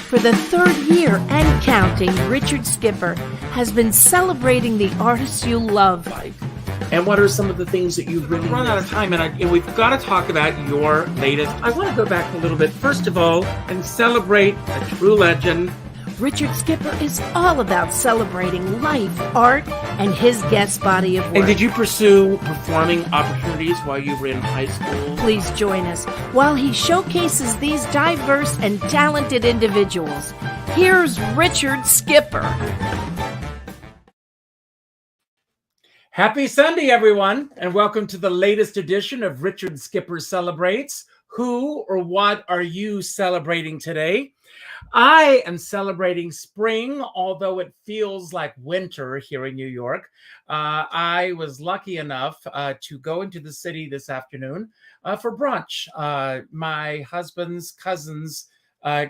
For the third year and counting, Richard Skipper has been celebrating the artists you love. And what are some of the things that you've really run out of time? And we've got to talk about your latest. I want to go back a little bit, first of all, and celebrate a true legend. Richard Skipper is all about celebrating life, art, and his guest body of work. And did you pursue performing opportunities while you were in high school? Please join us while he showcases these diverse and talented individuals. Here's Richard Skipper. Happy Sunday, everyone, and welcome to the latest edition of Richard Skipper Celebrates. Who or what are you celebrating today? I am celebrating spring, although it feels like winter here in New York. I was lucky enough to go into the city this afternoon for brunch. My husband's cousins'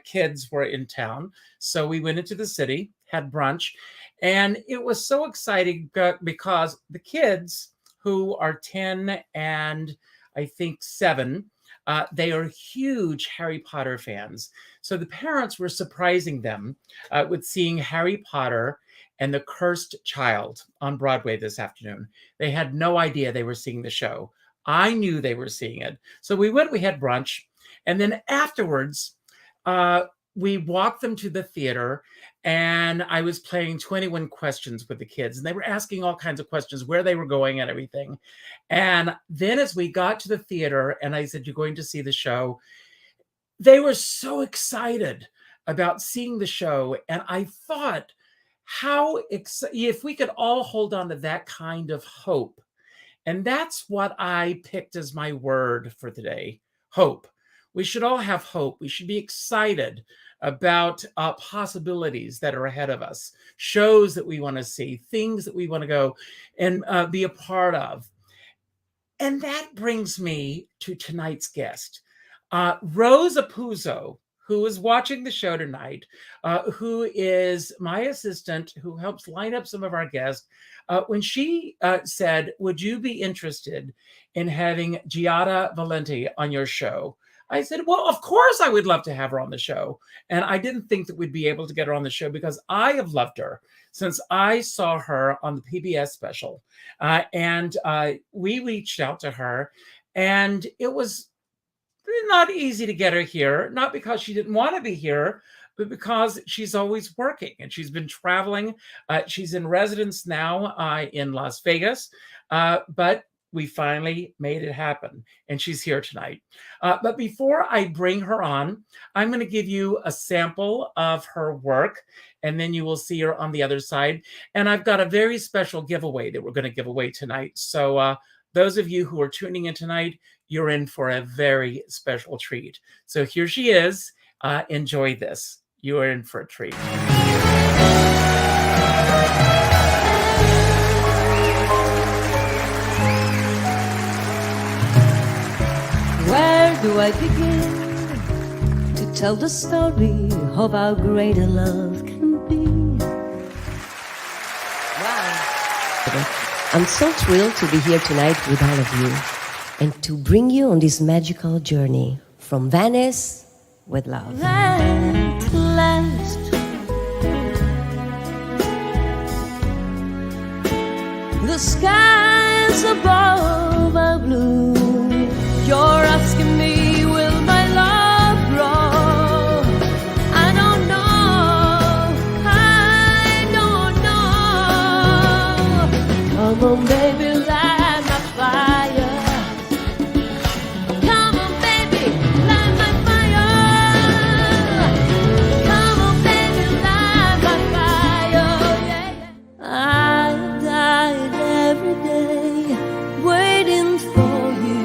kids were in town, so we went into the city, had brunch, and it was so exciting because the kids, who are 10 and I think 7, they are huge Harry Potter fans. So the parents were surprising them with seeing Harry Potter and the Cursed Child on Broadway this afternoon. They had no idea they were seeing the show. I knew they were seeing it. So we went, we had brunch, and then afterwards, we walked them to the theater, and I was playing 21 questions with the kids, and they were asking all kinds of questions, where they were going and everything. And then as we got to the theater and I said, "You're going to see the show," they were so excited about seeing the show. And I thought, if we could all hold on to that kind of hope. And that's what I picked as my word for today, hope. We should all have hope. We should be excited about possibilities that are ahead of us, shows that we want to see, things that we want to go and be a part of. And that brings me to tonight's guest, Rose Apuzzo, who is watching the show tonight, who is my assistant, who helps line up some of our guests. When she said, "Would you be interested in having Giada Valenti on your show?" I said, "Well, of course I would love to have her on the show." And I didn't think that we'd be able to get her on the show because I have loved her since I saw her on the PBS special. And we reached out to her, and it was not easy to get her here, not because she didn't want to be here, but because she's always working and she's been traveling. She's in residence now in Las Vegas, but we finally made it happen, and she's here tonight. But before I bring her on, I'm going to give you a sample of her work, and then you will see her on the other side. And I've got a very special giveaway that we're going to give away tonight. So those of you who are tuning in tonight, you're in for a very special treat. So here she is. Enjoy this. You are in for a treat. Where do I begin to tell the story of how great a love can be? Wow. I'm so thrilled to be here tonight with all of you and to bring you on this magical journey from Venice with Love. At last, the skies above are blue. You're asking me, will my love grow? I don't know. Come on, baby, light my fire. Come on, baby, light my fire. Come on, baby, light my fire. Yeah. I died every day waiting for you.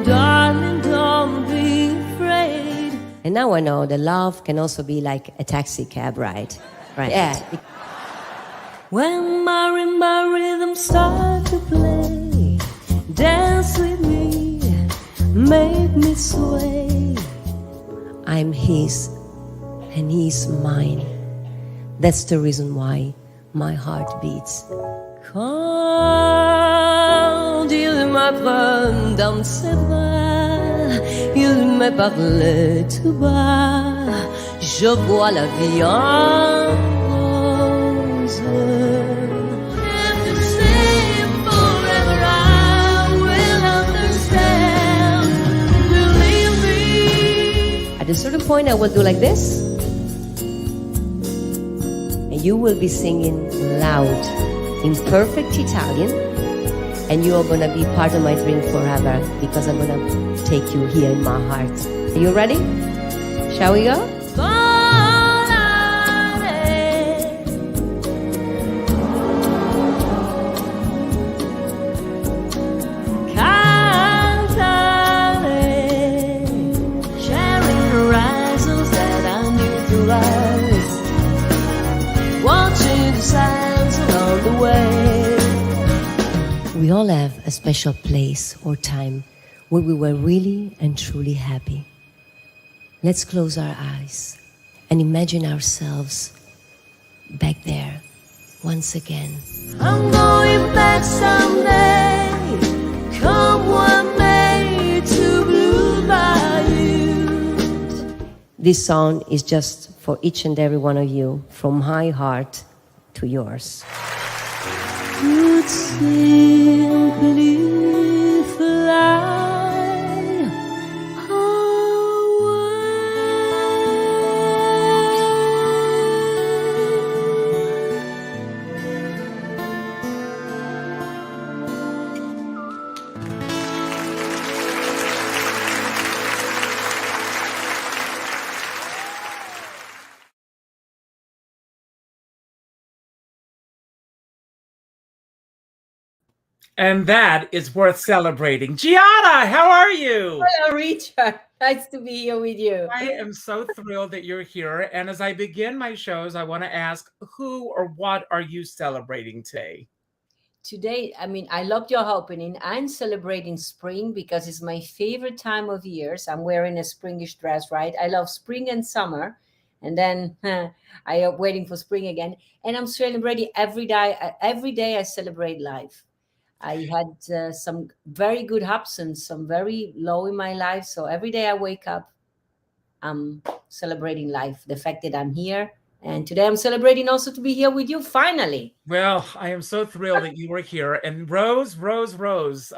Darling, don't be afraid. And now I know that love can also be like a taxi cab ride. Right. Yeah. When my rhythm start to play, dance with me, make me sway. I'm his and he's mine. That's the reason why my heart beats. Quand il m'apprend danser, il me parlait tout bas, je vois la vie en rose. If the same forever, I will understand. Believe me. At a certain point, I will do like this, and you will be singing loud in perfect Italian, and you are going to be part of my dream forever, because I'm going to take you here in my heart. Are you ready? Shall we go? Sharing horizons that I need to rise, watching the signs along the way. We all have a special place or time where we were really and truly happy. Let's close our eyes and imagine ourselves back there once again. I'm going back someday, come what may, to Blue Bayou. This song is just for each and every one of you, from my heart to yours. Could simply fly away. And that is worth celebrating. Giada, how are you? Hello, Richard. Nice to be here with you. I am so thrilled that you're here. And as I begin my shows, I want to ask, who or what are you celebrating today? Today, I loved your opening. I'm celebrating spring because it's my favorite time of years. I'm wearing a springish dress, right? I love spring and summer. And then I am waiting for spring again. And I'm celebrating every day. Every day I celebrate life. I had some very good ups and some very low in my life. So every day I wake up, I'm celebrating life, the fact that I'm here. And today I'm celebrating also to be here with you finally. Well, I am so thrilled that you were here. And Rose. Rose.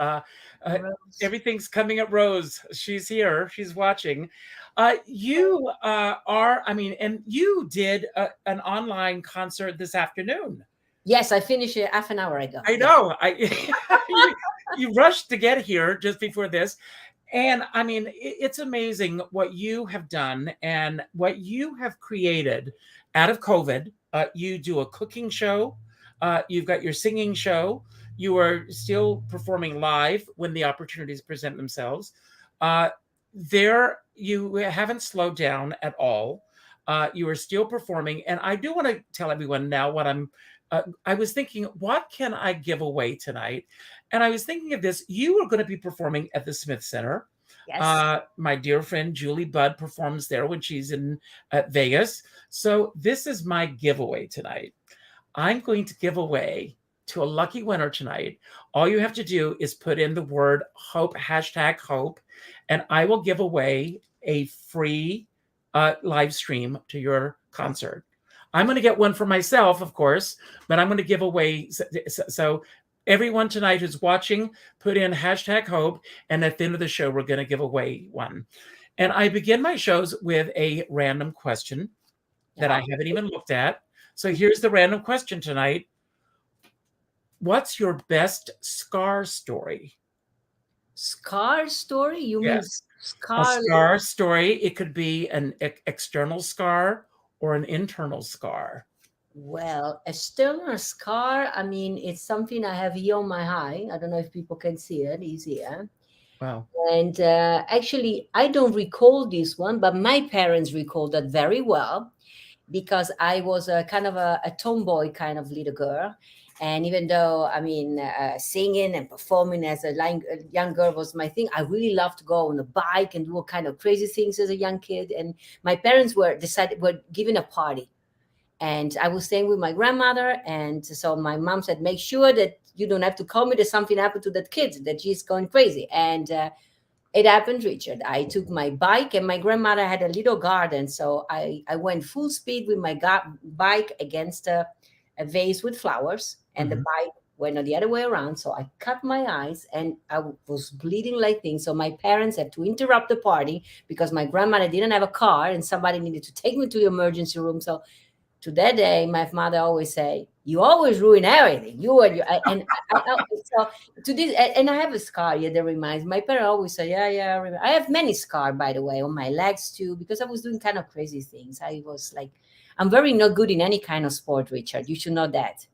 Everything's coming at Rose. She's here. She's watching. You and you did an online concert this afternoon. Yes, I finished it half an hour ago. I know. You rushed to get here just before this. And it's amazing what you have done and what you have created out of COVID. You do a cooking show. You've got your singing show. You are still performing live when the opportunities present themselves. You haven't slowed down at all. You are still performing. And I do want to tell everyone now what I was thinking, what can I give away tonight? And I was thinking of this. You are going to be performing at the Smith Center. Yes. My dear friend Julie Budd performs there when she's in Vegas. So this is my giveaway tonight. I'm going to give away to a lucky winner tonight. All you have to do is put in the word hope, #hope, and I will give away a free live stream to your concert. I'm going to get one for myself, of course, but I'm going to give away. So everyone tonight who's watching, put in #hope, and at the end of the show, we're going to give away one. And I begin my shows with a random question that I haven't even looked at. So here's the random question tonight. What's your best scar story? Scar story? You Yes. mean scar? A scar story. It could be an external scar or an internal scar. Well, external scar, it's something I have here on my eye. I don't know if people can see it. It's here. Wow. And actually, I don't recall this one, but my parents recall that very well because I was a kind of a tomboy kind of little girl. And even though, singing and performing as a young girl was my thing, I really loved to go on a bike and do all kind of crazy things as a young kid. And my parents were giving a party. And I was staying with my grandmother. And so my mom said, make sure that you don't have to call me that something happened to that kid, that she's going crazy. And It happened, Richard. I took my bike, and my grandmother had a little garden. So I went full speed with my bike against a vase with flowers, and the Mhm. bike went the other way around. So I cut my eyes, and I was bleeding like things. So my parents had to interrupt the party because my grandmother didn't have a car, and somebody needed to take me to the emergency room. So to that day, my mother always say, "You always ruin everything. You and you." So to this, and I have a scar. Yeah, that reminds my parents always say, "Yeah, yeah." I have many scars, by the way, on my legs too, because I was doing kind of crazy things. I was like, I'm very not good in any kind of sport, Richard. You should know that.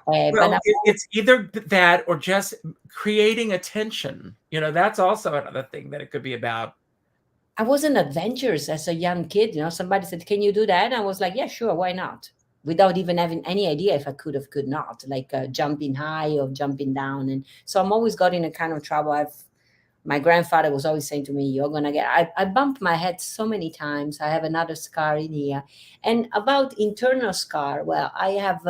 But Well, it's either that or just creating attention. That's also another thing that it could be about. I wasn't adventurous as a young kid. Somebody said, "Can you do that?" And I was like, "Yeah, sure, why not?" Without even having any idea if I could not, like jumping high or jumping down. And so I'm always got in a kind of trouble. My grandfather was always saying to me, "You're gonna get." I bumped my head so many times. I have another scar in here. And about internal scar, well, I have.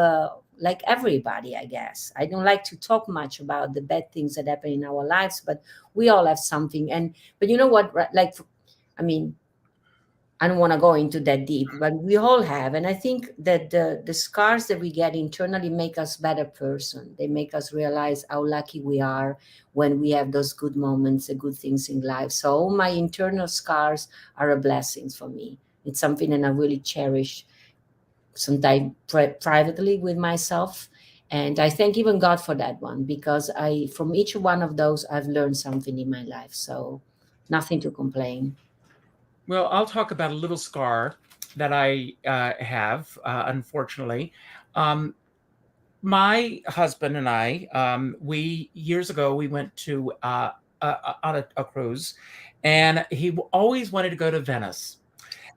Like everybody, I guess. I don't like to talk much about the bad things that happen in our lives, but we all have something. But you know what? Like, I mean, I don't want to go into that deep, but we all have. And I think that the scars that we get internally make us better person. They make us realize how lucky we are when we have those good moments, the good things in life. So all my internal scars are a blessing for me. It's something that I really cherish, sometimes privately with myself. And I thank even God for that one, because from each one of those, I've learned something in my life. So nothing to complain. Well, I'll talk about a little scar that I have, unfortunately. Um, my husband and I, we years ago, we went to on a cruise, and he always wanted to go to Venice.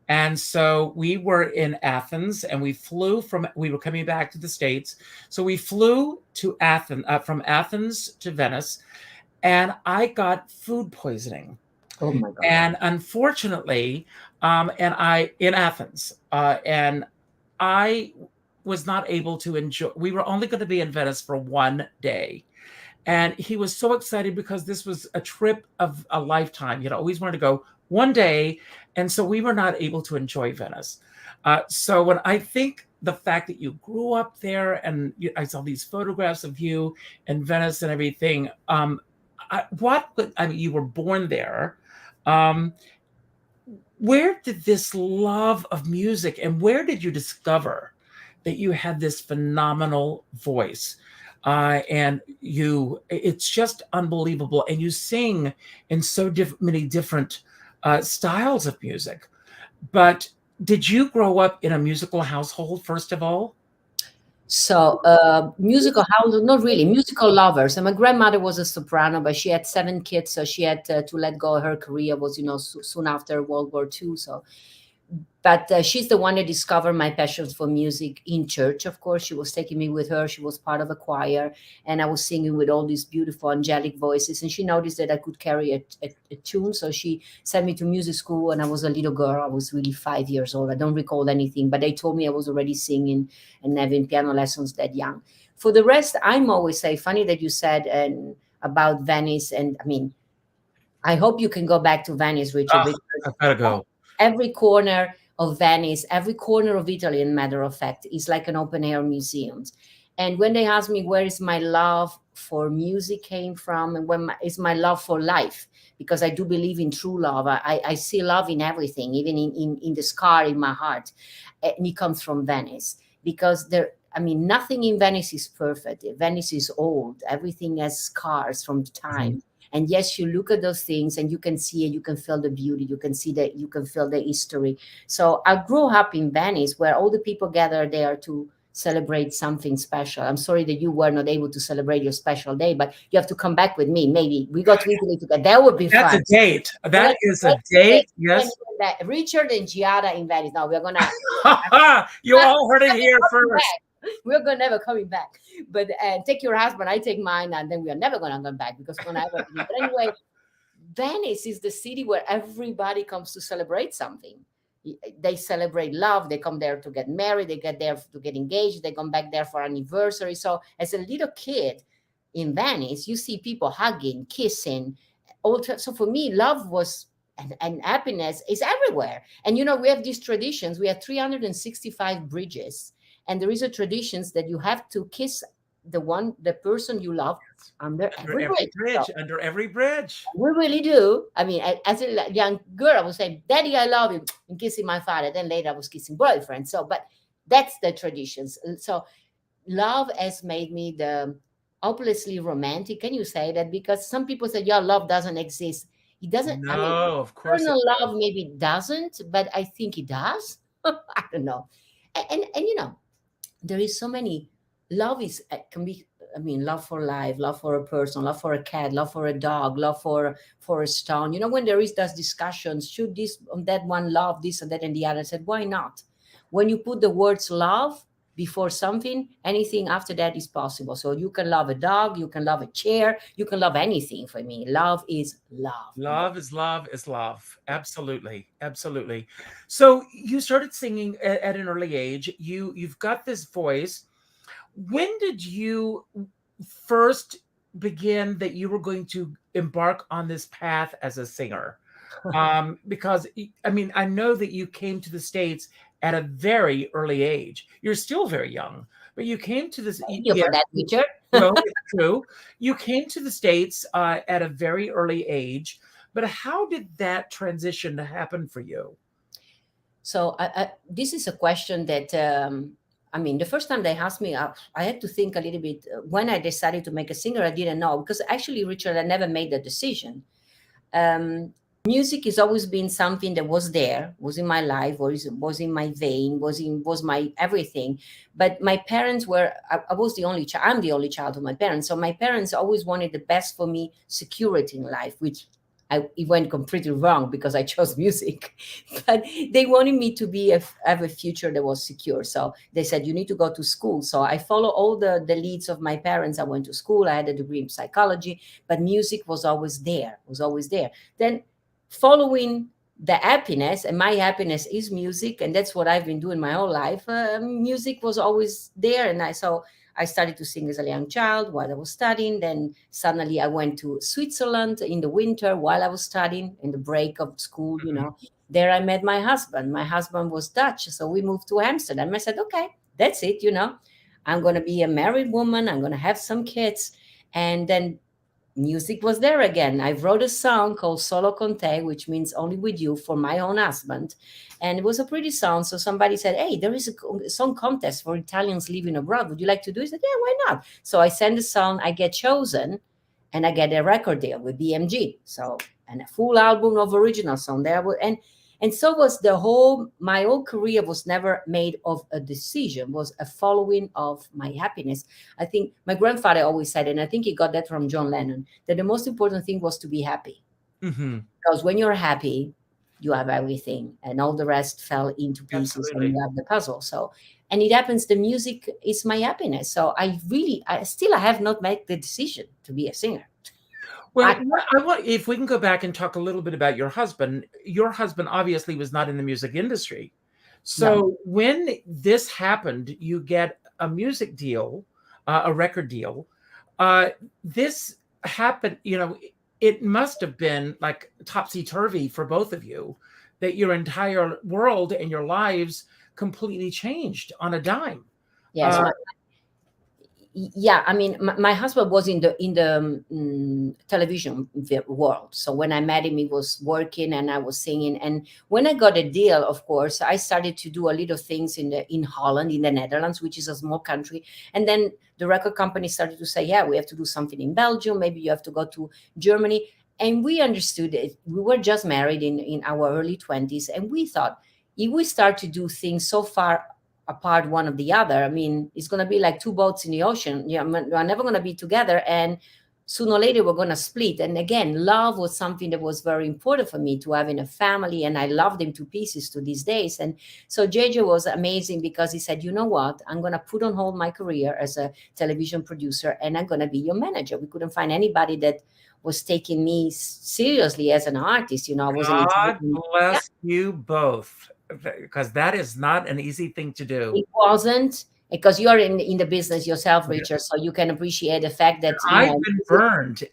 And so we were in Athens, and we were coming back to the States. So we flew to Athens, from Athens to Venice, and I got food poisoning. Oh my God. And unfortunately, and I in Athens, and I was not able to enjoy. We were only going to be in Venice for one day, and he was so excited because this was a trip of a lifetime. Always wanted to go one day, and so we were not able to enjoy Venice. So when I think the fact that you grew up there, and I saw these photographs of you in Venice and everything, I mean, you were born there. Um, where did this love of music, and where did you discover that you had this phenomenal voice? And it's just unbelievable. And you sing in so many different styles of music. But did you grow up in a musical household, first of all? So, musical house, not really, musical lovers. And my grandmother was a soprano, but she had 7 kids, so she had to let go of her career. Was soon after World War II. So, but she's the one that discovered my passion for music in church. Of course, she was taking me with her. She was part of a choir, and I was singing with all these beautiful angelic voices. And she noticed that I could carry a tune, so she sent me to music school when I was a little girl. I was really 5 years old. I don't recall anything, but they told me I was already singing and having piano lessons that young. For the rest, I'm always say, funny that you said and about Venice, and I mean, I hope you can go back to Venice, Richard, Oh, because I've got to go. every corner of Venice, every corner of Italy, in matter of fact, is like an open air museum. And when they ask me where is my love for music came from, and is my love for life, because I do believe in true love. I see love in everything, even in the scar in my heart. And it comes from Venice, because I mean, nothing in Venice is perfect. Venice is old. Everything has scars from Mhm. time. And yes, you look at those things and you can see it, you can feel the beauty, you can see that, you can feel the history. So I grew up in Venice, where all the people gather there to celebrate something special. I'm sorry that you were not able to celebrate your special day, but you have to come back with me. Maybe we go to Italy together. That would be That's fun. a date. That is a Let's date. say Yes. Richard and Giada in Venice. Now we're gonna You all heard it here coming first. back. We're gonna never coming back. But take your husband, I take mine, and then we are never gonna come back because we're gonna have a. But anyway, Venice is the city where everybody comes to celebrate something. They celebrate love. They come there to get married. They get there to get engaged. They come back there for anniversary. So as a little kid in Venice, you see people hugging, kissing, so for me, love was and happiness is everywhere. And we have these traditions. We have 365 bridges, and there is a traditions that you have to kiss the person you love under Under every every bridge. So bridge, under every bridge. we really do. I mean, as a young girl, I was saying, "Daddy, I love you," and kissing my father. Then later, I was kissing boyfriend. So, but that's the traditions. So love has made me the hopelessly romantic. Can you say that? Because some people say, "Yeah, love doesn't exist." It doesn't. I mean, No, of course it eternal does. love maybe doesn't, but I think it does. I don't know. And there is so many. Love is can be. I mean, love for life, love for a person, love for a cat, love for a dog, love for a stone. When there is those discussions, should this on that one love this and that and the other? I said, why not? When you put the words love before something, anything after that is possible. So you can love a dog, you can love a chair, you can love anything. For me, love is love. Love is love is love. Absolutely. Absolutely. So you started singing at an early age. You've got this voice. When did you first begin that you were going to embark on this path as a singer? Because I mean, I know that you came to the States at a very early age. You're still very young, but you came to this. Thank you Yeah, for that, Richard. well, it's true. You came to the States at a very early age, but how did that transition happen for you? So this is a question that I mean, the first time they asked me, I had to think a little bit. When I decided to make a singer, I didn't know because actually, Richard, I never made the decision. Music has always been something that was there, was in my life, was in my vein, was my everything. But my parents were. I was the only child. I'm the only child of my parents, so my parents always wanted the best for me, security in life, which it went completely wrong because I chose music. But they wanted me to have a future that was secure. So they said, you need to go to school. So I follow all the leads of my parents. I went to school. I had a degree in psychology, but music was always there, was always there. Then following the happiness, and my happiness is music, and that's what I've been doing my whole life. Music was always there. And I started to sing as a young child while I was studying. Then suddenly I went to Switzerland in the winter while I was studying in the break of school, Mhm. There I met my husband. My husband was Dutch. So we moved to Amsterdam. I said, okay, that's it. I'm going to be a married woman. I'm going to have some kids. And then music was there again. I wrote a song called Solo con te, which means only with you, for my own husband. And it was a pretty song. So somebody said, hey, there is a song contest for Italians living abroad. Would you like to do it? I said, yeah, why not? So I send the song, I get chosen, and I get a record deal with BMG. So, and a full album of original song there. And so was my whole career was never made of a decision, was a following of my happiness. I think my grandfather always said, and I think he got that from John Lennon, that the most important thing was to be happy. Mhm. Because when you're happy, you have everything, and all the rest fell into pieces, and Absolutely. you have the puzzle. So, and it happens, the music is my happiness. So I have not made the decision to be a singer. Well, I, I want if we can go back and talk a little bit about your husband. Your husband obviously was not in the music industry. no. So when this happened, you get a music deal, a record deal. This happened, it must have been like topsy-turvy for both of you, that your entire world and your lives completely changed on a dime. Yes, Uh, yeah, I mean, my husband was in the television world. So when I met him, he was working and I was singing. And when I got a deal, of course, I started to do a little things in Holland, in the Netherlands, which is a small country. And then the record company started to say, yeah, we have to do something in Belgium. Maybe you have to go to Germany. And we understood it. We were just married in our early 20s, and we thought, if we start to do things so far apart one of the other, I mean, it's going to be like two boats in the ocean. Yeah, we're never going to be together, and sooner or later we're going to split. And again, love was something that was very important for me to have in a family, and I loved him to pieces to these days. And so JJ was amazing because he said, you know what, I'm going to put on hold my career as a television producer, and I'm going to be your manager. We couldn't find anybody that was taking me seriously as an artist. I was an God Italian. bless you both, because that is not an easy thing to do. It wasn't. because you're in the business yourself, Yeah. Richard, so you can appreciate the fact that, I've been burned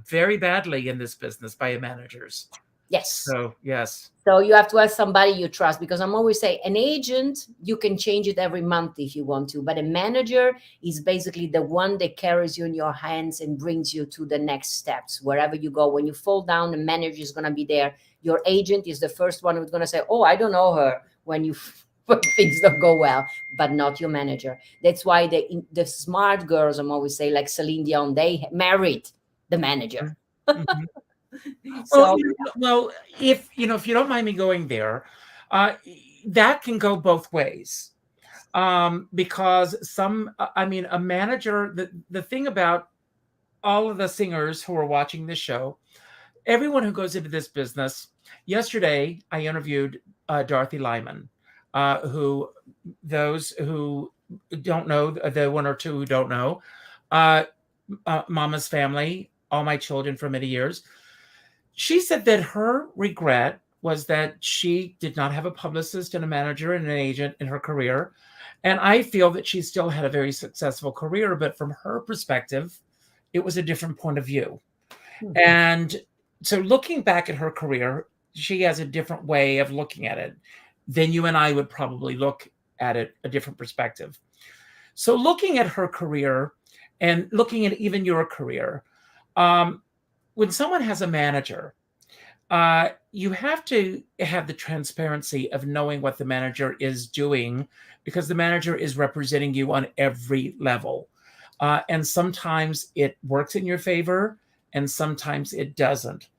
very badly in this business by managers. yes. So yes. So you have to have somebody you trust, because I'm always saying an agent, you can change it every month if you want to, but a manager is basically the one that carries you in your hands and brings you to the next steps wherever you go. When you fall down, the manager is going to be there. Your agent is the first one who's going to say, oh, I don't know her, when you when things don't go well, but not your manager. That's why the smart girls, I'm always say, like Celine Dion, they married the manager. Mhm. Well, So well, if if you don't mind me going there, uh, that can go both ways. Because I mean, a manager. The thing about all of the singers who are watching this show, everyone who goes into this business. Yesterday, I interviewed Dorothy Lyman, who those who don't know, the one or two who don't know, uh, Mama's Family, All My Children for many years. She said that her regret was that she did not have a publicist and a manager and an agent in her career. And I feel that she still had a very successful career, but from her perspective, it was a different point of view. And so looking back at her career, she has a different way of looking at it than you and I would probably look at it, a different perspective. So looking at her career and looking at even your career, um, when someone has a manager, you have to have the transparency of knowing what the manager is doing, because the manager is representing you on every level. And sometimes it works in your favor and sometimes it doesn't.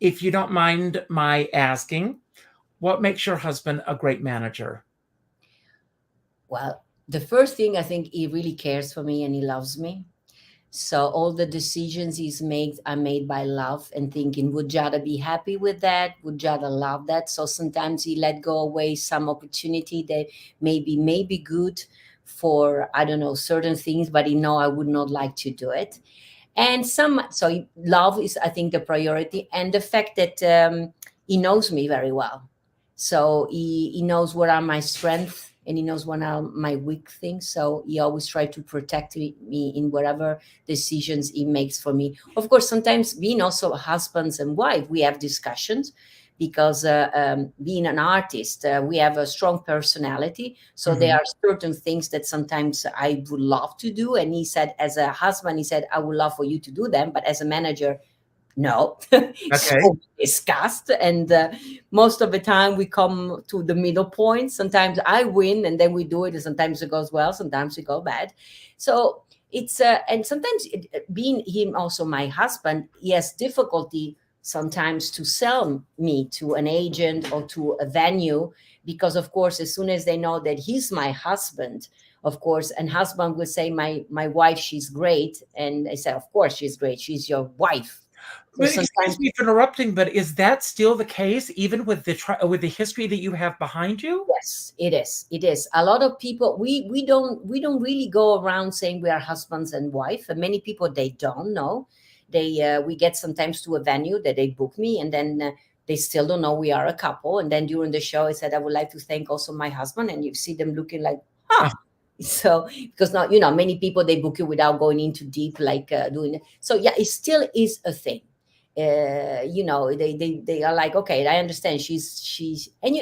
If you don't mind my asking, what makes your husband a great manager? well, the first thing, I think he really cares for me and he loves me. So all the decisions he's made are made by love and thinking, would Giada be happy with that? Would Giada love that? So sometimes he let go away some opportunity that maybe good for, I don't know, certain things, but he know I would not like to do it. And love is, I think, the priority, and the fact that he knows me very well. So he knows what are my strengths and he knows what are my weak things. So he always try to protect me in whatever decisions he makes for me. Of course, sometimes being also husbands and wife, we have discussions, because being an artist, we have a strong personality. So there Mhm. are certain things that sometimes I would love to do. And he said, as a husband, he said, I would love for you to do them. But as a manager, no. So Okay. we discussed, and most of the time we come to the middle point. Sometimes I win and then we do it, and sometimes it goes well, sometimes it goes bad. So it's and sometimes being him also my husband, he has difficulty sometimes to sell me to an agent or to a venue, because of course as soon as they know that he's my husband, of course, and husband will say, my wife, she's great, and I say, of course she's great, she's your wife. So But sometimes, excuse me for interrupting, but is that still the case, even with the history that you have behind you? yes, it is. It is. A lot of people, we don't really go around saying we are husbands and wife. And many people, they don't know. We get sometimes to a venue that they book me, and then they still don't know we are a couple. And then during the show, I said I would like to thank also my husband, and you see them looking like, huh. Uh, So because now many people, they book you without going into deep, like doing it. So yeah, it still is a thing. They are like, okay, I understand, she's and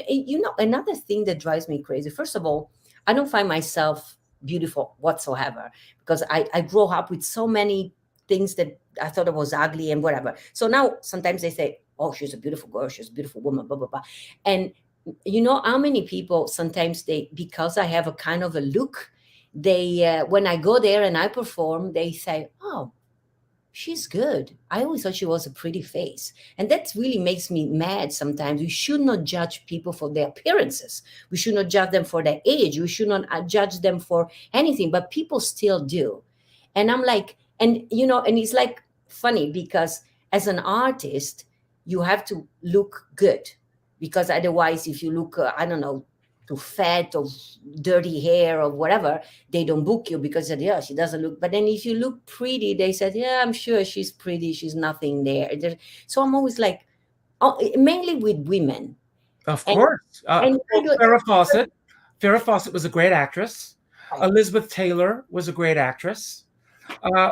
another thing that drives me crazy, first of all, I don't find myself beautiful whatsoever, because I grew up with so many things that I thought it was ugly and whatever. So now sometimes they say, oh, she's a beautiful girl, she's a beautiful woman, blah blah blah. And you know how many people sometimes, they, because I have a kind of a look, they when I go there and I perform, they say, oh, she's good. I always thought she was a pretty face. And that really makes me mad sometimes. We should not judge people for their appearances. We should not judge them for their age. We should not judge them for anything, but people still do. And I'm like, and it's like funny, because as an artist, you have to look good, because otherwise, if you look, I don't know, too fat or dirty hair or whatever, they don't book you, because yeah, she doesn't look. But then if you look pretty, they said, yeah, I'm sure she's pretty, she's nothing there. So I'm always like, oh, mainly with women. of and course. and I Well, do. Farrah Fawcett Farrah Fawcett was a great actress. Right. Elizabeth Taylor was a great actress.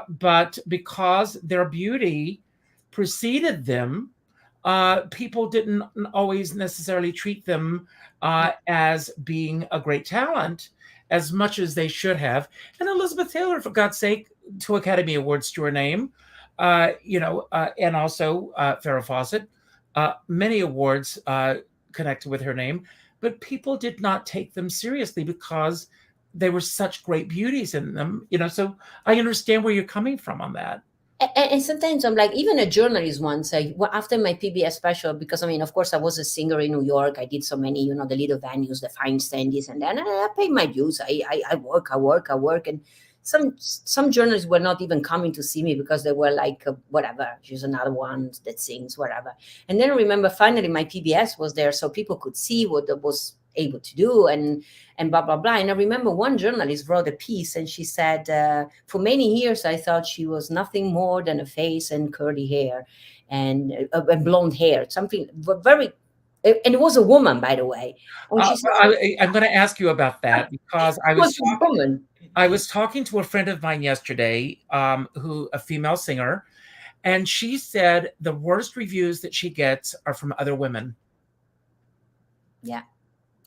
But because their beauty preceded them, people didn't always necessarily treat them as being a great talent as much as they should have. And Elizabeth Taylor, for God's sake, 2 Academy Awards to her name, and also Farrah Fawcett, many awards connected with her name, but people did not take them seriously because they were such great beauties in them, so I understand where you're coming from on that. And sometimes I'm like, even a journalist once, after my PBS special, because I mean, of course, I was a singer in New York. I did so many, the little venues, the Feinstein, this and then I paid my dues. I work. And some journalists were not even coming to see me because they were like, whatever, she's another one that sings, whatever. And then I remember finally my PBS was there so people could see what I was able to do and blah, blah, blah. And I remember one journalist wrote a piece and she said, for many years, I thought she was nothing more than a face and curly hair and blonde hair, something very, and it was a woman, by the way. And she said, I'm going to ask you about that because I was talking to a friend of mine yesterday, a female singer, and she said the worst reviews that she gets are from other women. Yeah.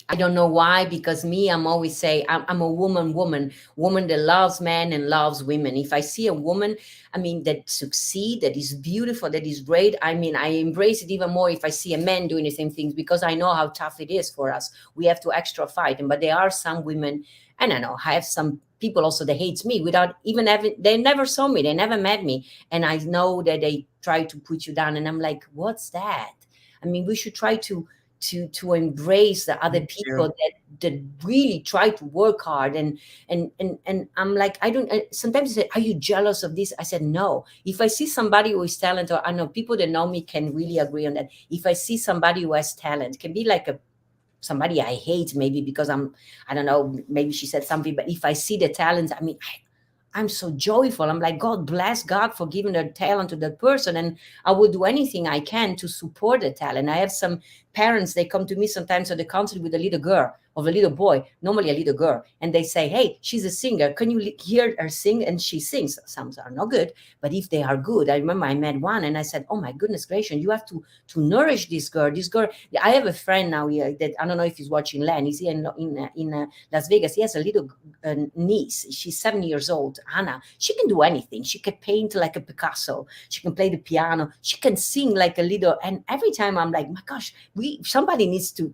I don't know why, because I'm always say I'm a woman that loves men and loves women. If I see a woman, I mean, that succeed, that is beautiful, that is great, I mean, I embrace it even more if I see a man doing the same things, because I know how tough it is for us. We have to extra fight. But there are some women, and I know I have some people also that hates me without even having, they never saw me, they never met me. And I know that they try to put you down. And I'm like, what's that? I mean, we should try to embrace the other people that really try to work hard and I'm like, I don't, sometimes they say, are you jealous of this? I said, no. If I see somebody who is talented, I know people that know me can really agree on that. If I see somebody who has talent, can be like somebody I hate maybe because I don't know, maybe she said something, but if I see the talent, I mean, I'm so joyful. I'm like, God bless God for giving the talent to that person. And I will do anything I can to support the talent. I have some parents, they come to me sometimes at the concert with a little girl or a little boy, normally a little girl. And they say, hey, she's a singer. Can you hear her sing? And she sings. Some are not good, but if they are good, I remember I met one and I said, oh my goodness gracious, you have to nourish this girl. This girl, I have a friend now here that I don't know if he's watching Len. He's here in Las Vegas. He has a little niece. She's 7 years old, Anna. She can do anything. She can paint like a Picasso. She can play the piano. She can sing like a little. And every time I'm like, my gosh, somebody needs to.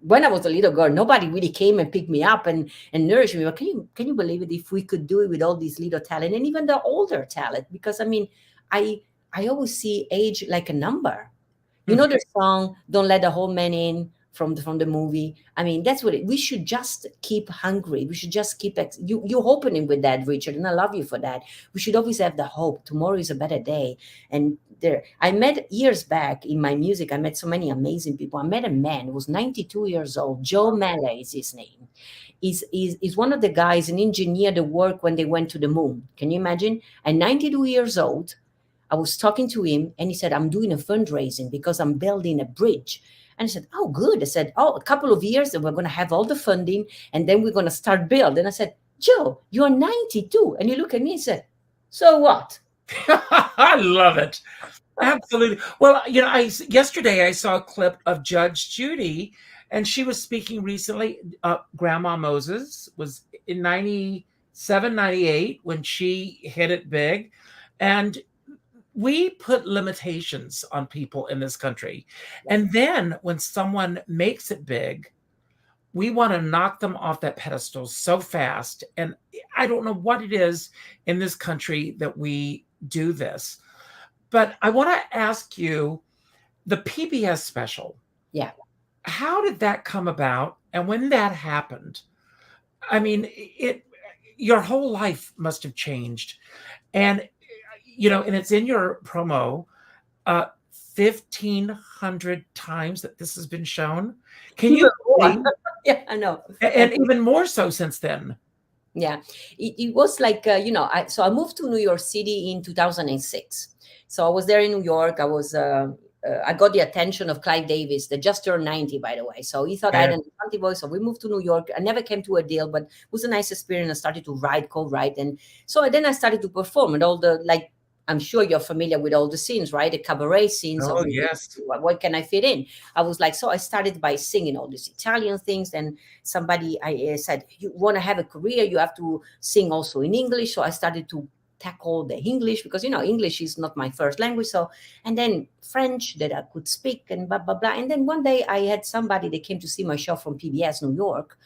When I was a little girl, nobody really came and picked me up and nourished me. But can you believe it? If we could do it with all these little talent and even the older talent, because I mean, I always see age like a number. You know the song "Don't Let the Whole Man In" from the movie. I mean, that's what we should just keep hungry. We should just keep you're opening with that, Richard, and I love you for that. We should always have the hope. Tomorrow is a better day. And I met years back in my music, I met so many amazing people. I met a man who was 92 years old. Joe Malley is his name. Is one of the guys, an engineer that worked when they went to the moon. Can you imagine? At 92 years old, I was talking to him and he said, I'm doing a fundraising because I'm building a bridge. And I said, oh, good. I said, oh, a couple of years and we're going to have all the funding and then we're going to start build. And I said, Joe, you're 92. And he looked at me and said, so what? I love it. Absolutely. Well, yesterday I saw a clip of Judge Judy and she was speaking recently. Grandma Moses was in 97, 98 when she hit it big. And we put limitations on people in this country. And then when someone makes it big, we want to knock them off that pedestal so fast. And I don't know what it is in this country that we do this. But I want to ask you, the PBS special. Yeah. How did that come about? And when that happened, I mean, your whole life must have changed. And and it's in your promo, 1,500 times that this has been shown. Can you believe? Yeah, I know. And even more so since then. Yeah, it was like, so I moved to New York City in 2006. So I was there in New York. I was I got the attention of Clive Davis, that just turned 90, by the way. So he thought I had an funky voice. So we moved to New York. I never came to a deal, but it was a nice experience. I started to write, co-write. And so then I started to perform and all the, like, I'm sure you're familiar with all the scenes, right? The cabaret scenes. Oh, yes. What can I fit in? I was like, so I started by singing all these Italian things. And somebody I said, you want to have a career, you have to sing also in English. So I started to tackle the English because, English is not my first language. So, and then French that I could speak and blah, blah, blah. And then one day I had somebody that came to see my show from PBS New York,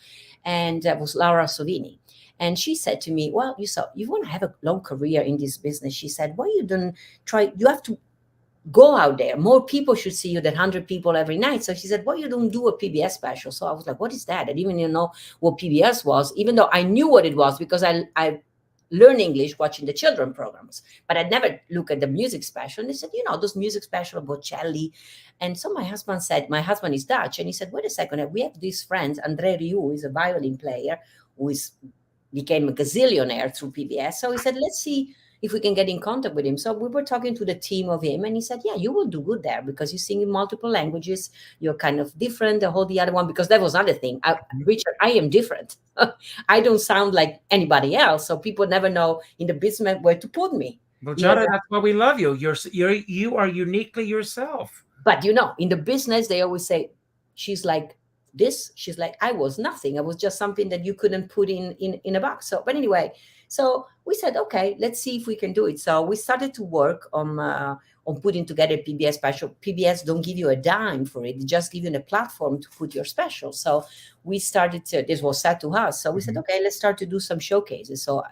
and that was Laura Sovini. And she said to me, well, you want to have a long career in this business. She said, why you don't try, you have to go out there. More people should see you than 100 people every night. So she said, why you don't do a PBS special? So I was like, what is that? I didn't even know what PBS was, even though I knew what it was because I learn English watching the children programs, but I'd never look at the music special. And they said, those music special, Bocelli. And so my husband is Dutch. And he said, wait a second, we have these friends, Andrea Rieu is a violin player who became a gazillionaire through PBS. So he said, let's see if we can get in contact with him. So we were talking to the team of him, and he said, yeah, you will do good there because you sing in multiple languages. You're kind of different, the other one, because that was another thing. Richard, I am different. I don't sound like anybody else. So people never know in the business where to put me. Well, Giada, that's why we love you. You are uniquely yourself. But, in the business, they always say, she's like this. She's like, I was nothing. I was just something that you couldn't put in a box. So, but anyway, so we said, okay, let's see if we can do it. So we started to work on putting together a PBS special. PBS don't give you a dime for it; they just give you a platform to put your special. So we started to. This was said to us. So we said, okay, let's start to do some showcases. So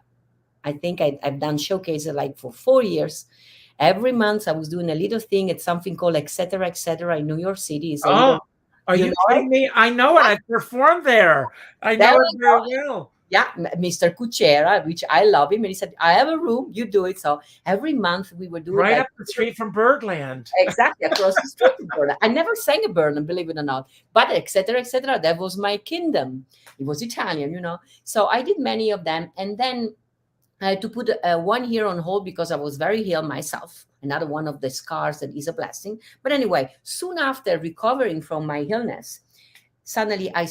I think I've done showcases like for 4 years. Every month I was doing a little thing at something called etc. in New York City. Are you kidding me? I know it. I performed there. I know it very well. Yeah, Mr. Kuchera, which I love him. And he said, I have a room, you do it. So every month we were doing right up the street from Birdland. Exactly, across the street from Birdland. I never sang a Birdland, believe it or not. But etc., that was my kingdom. It was Italian, So I did many of them. And then I had to put one year on hold because I was very ill myself. Another one of the scars that is a blessing. But anyway, soon after recovering from my illness, suddenly I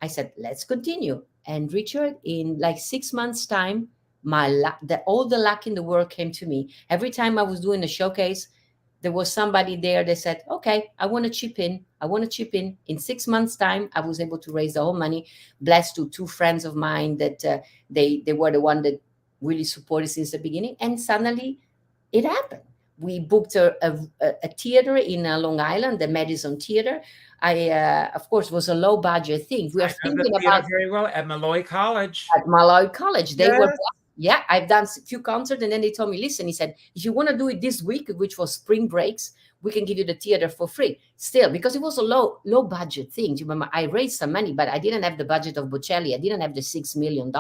said, let's continue. And Richard, in like 6 months' time, all the luck in the world came to me. Every time I was doing a showcase, there was somebody there that said, okay, I want to chip in. In 6 months' time, I was able to raise the whole money, blessed to 2 friends of mine that they were the one that really supported since the beginning. And suddenly it happened. We booked a theater in Long Island, the Madison Theater. Of course, was a low budget thing. We are thinking about very well at Malloy College. At Malloy College, they were. Yeah, I've done a few concerts, and then they told me, listen, he said, if you want to do it this week, which was spring breaks, we can give you the theater for free. Still, because it was a low budget thing. You remember, I raised some money, but I didn't have the budget of Bocelli. I didn't have the $6 million.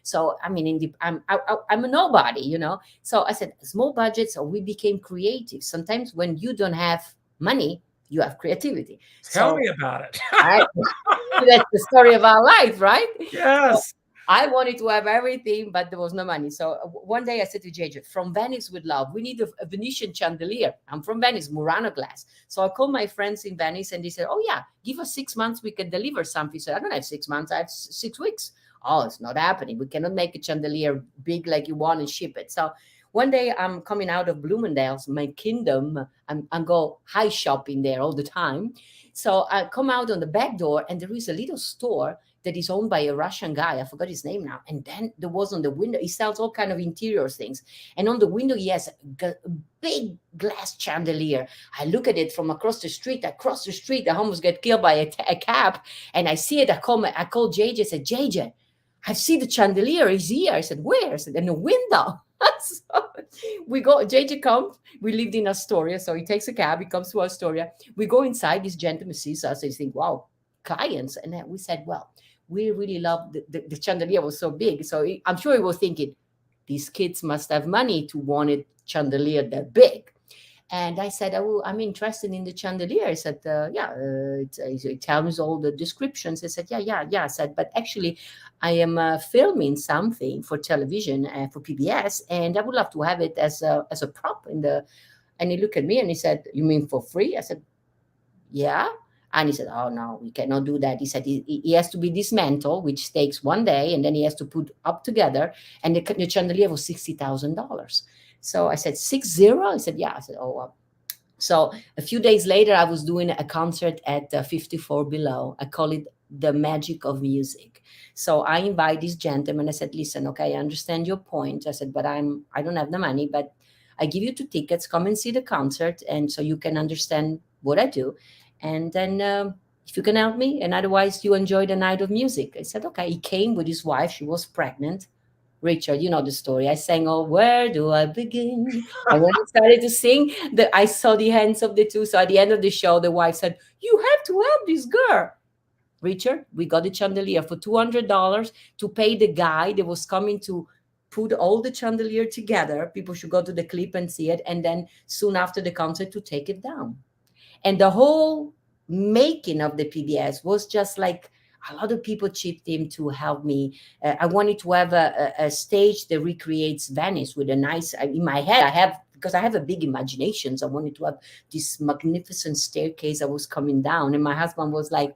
So I mean, I'm a nobody, So I said, small budgets, or we became creative. Sometimes when you don't have money, you have creativity. Tell me about it. That's the story of our life, right? Yes. So, I wanted to have everything, but there was no money. So one day I said to JJ, from Venice With Love, we need a Venetian chandelier. I'm from Venice, Murano glass. So I called my friends in Venice and they said, oh yeah, give us 6 months, we can deliver something. So I don't have 6 months, I have 6 weeks. Oh, it's not happening. We cannot make a chandelier big like you want and ship it. So one day I'm coming out of Bloomingdale's, my kingdom. I'm go high shopping there all the time. So I come out on the back door and there is a little store that is owned by a Russian guy. I forgot his name now. And then there was on the window, he sells all kind of interior things. And on the window, he has a big glass chandelier. I look at it from across the street. I almost get killed by a cab. And I see it. I call JJ. I said, JJ, I see the chandelier. He's here. I said, where? I said, in the window. So we go, JJ comes, we lived in Astoria. So he takes a cab, he comes to Astoria. We go inside, this gentleman sees us. He thinks, wow, clients. And then we said, well, we really love the chandelier was so big. So I'm sure he was thinking, these kids must have money to want a chandelier that big. And I said, oh, I'm interested in the chandelier. I said, it tells me all the descriptions. I said, yeah. I said, but actually, I am filming something for television for PBS, and I would love to have it as a prop in the. And he looked at me and he said, "You mean for free?" I said, "Yeah." And he said, "Oh, no, we cannot do that." He said he has to be dismantled, which takes one day, and then he has to put up together. And the chandelier was $60,000. So I said, 60? He said, "Yeah." I said, "Oh, well." So a few days later, I was doing a concert at 54 Below. I call it the magic of music. So I invite this gentleman. I said, "Listen, okay, I understand your point." I said, "But I don't have the money, but I give you 2 tickets. Come and see the concert, and so you can understand what I do. And then if you can help me, and otherwise you enjoy the night of music." I said, okay. He came with his wife. She was pregnant. Richard, you know the story. I sang, "Oh, where do I begin?" And when I started to sing, I saw the hands of the two. So at the end of the show, the wife said, "You have to help this girl." Richard, we got the chandelier for $200 to pay the guy that was coming to put all the chandelier together. People should go to the clip and see it. And then soon after the concert to take it down. And the whole making of the PBS was just like a lot of people chipped in to help me. I wanted to have a stage that recreates Venice with a nice, in my head, because I have a big imagination. So I wanted to have this magnificent staircase that was coming down. And my husband was like,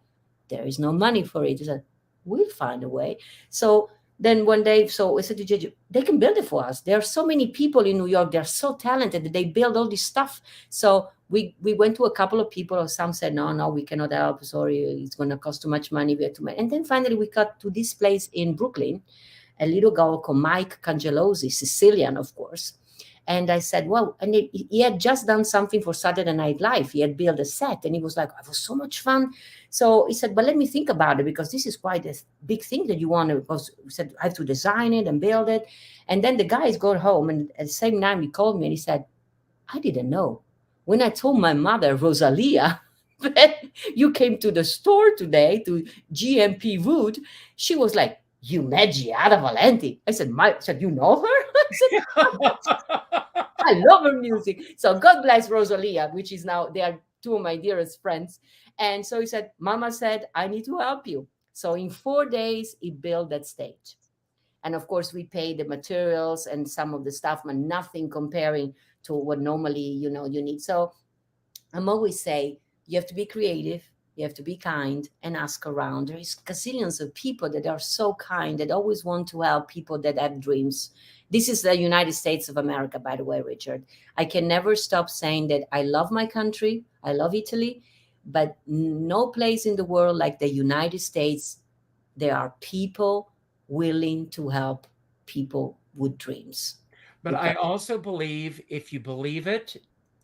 "There is no money for it." He said, "We'll find a way." So then one day, so I said to JJ, "They can build it for us. There are so many people in New York. They're so talented that they build all this stuff." So we went to a couple of people. Some said, no, we cannot help. Sorry, it's going to cost too much money. We have too much. And then finally we got to this place in Brooklyn, a little girl called Mike Cangelosi, Sicilian, of course. And I said, well, and he had just done something for Saturday Night Live. He had built a set, and he was like, "It was so much fun." So he said, "But let me think about it, because this is quite a big thing that you want to," because he said, "I have to design it and build it." And then the guys got home, and at the same time he called me and he said, "I didn't know. When I told my mother, Rosalia, that you came to the store today to GMP Wood, she was like, 'You met Giada Valenti.'" I said, "You know her?" I said, "I love her music." So God bless Rosalia, which is now, they are two of my dearest friends. And so he said, "Mama said, I need to help you." So in 4 days, he built that stage. And of course, we paid the materials and some of the stuff, but nothing comparing to what normally, you need. So I'm always say, you have to be creative, you have to be kind, and ask around. There is gazillions of people that are so kind, that always want to help people that have dreams. This is the United States of America, by the way, Richard. I can never stop saying that I love my country. I love Italy, but no place in the world like the United States. There are people willing to help people with dreams. But I also believe if you believe it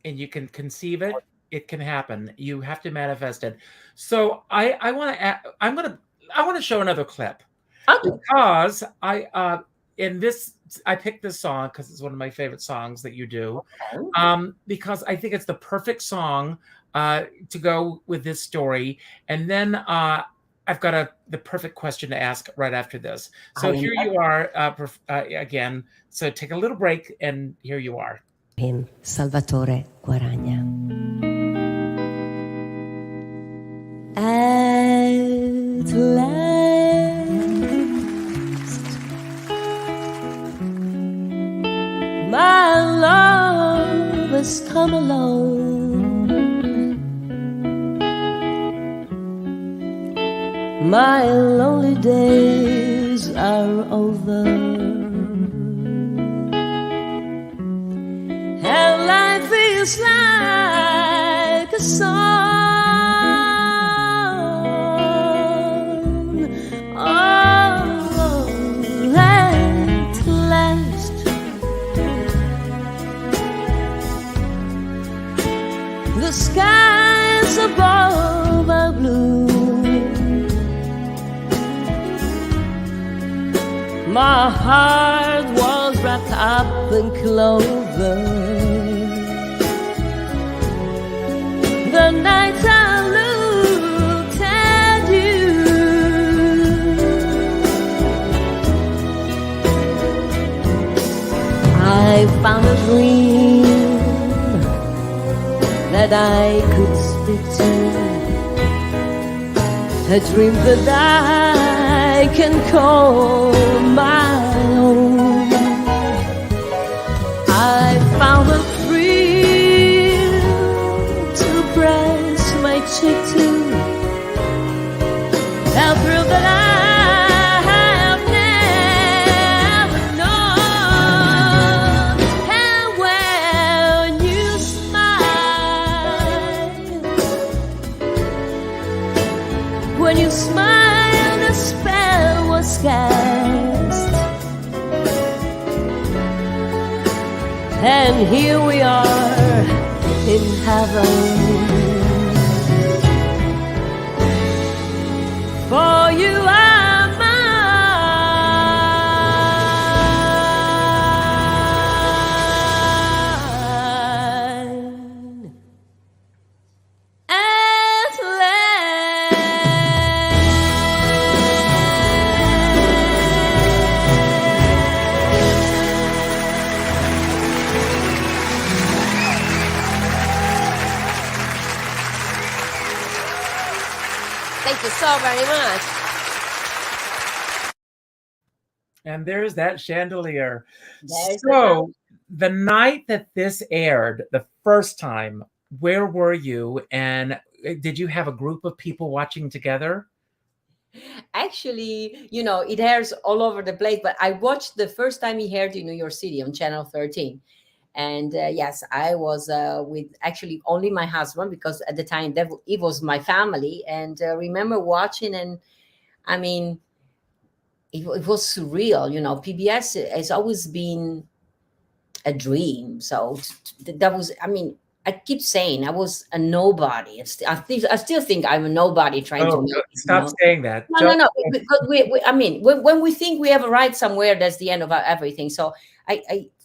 and you can conceive it, it can happen. You have to manifest it. So I want to show another clip. Okay. Because I picked this song because it's one of my favorite songs that you do. Because I think it's the perfect song to go with this story. And then I've got the perfect question to ask right after this. So here you are again. So take a little break, and here you are. Him, Salvatore Guaragna. At last, my love has come along. My lonely days are over, and life is like a song. Oh, at last, the skies above are blue. My heart was wrapped up in clover. The night I looked at you, I found a dream that I could speak to, a dream that I can call my own. I found a freedom a thrill that I have never known. And when you smile, the spell was cast. And here we are in heaven. For you are mine. At Thank you so very much. And there's that chandelier. There's So the night that this aired, the first time, where were you? And did you have a group of people watching together? Actually, it airs all over the place, but I watched the first time he aired in New York City on Channel 13. And yes, I was with actually only my husband, because at the time it was my family. And remember watching, and I mean, it was surreal. PBS has always been a dream. So that was, I mean, I keep saying I was a nobody. I still think I'm a nobody trying to Oh, make it, stop saying that. No. Because I mean, when we think we have a right somewhere, that's the end of everything. So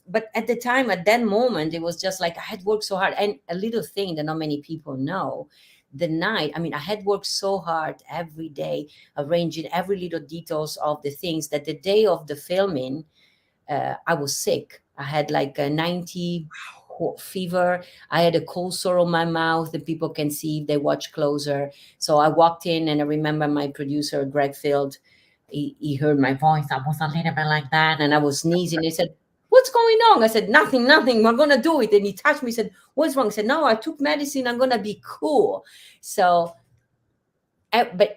but at the time, at that moment, it was just like I had worked so hard. And a little thing that not many people know, the night, I mean, I had worked so hard every day, arranging every little details of the things, that the day of the filming, I was sick. I had like a 90 fever. I had a cold sore on my mouth that people can see if they watch closer. So I walked in, and I remember my producer, Greg Field, he heard my voice. I was a little bit like that, and I was sneezing. He said, "What's going on?" I said, nothing. We're going to do it. And he touched me, said, "What's wrong?" I said, "No, I took medicine. I'm going to be cool." So, but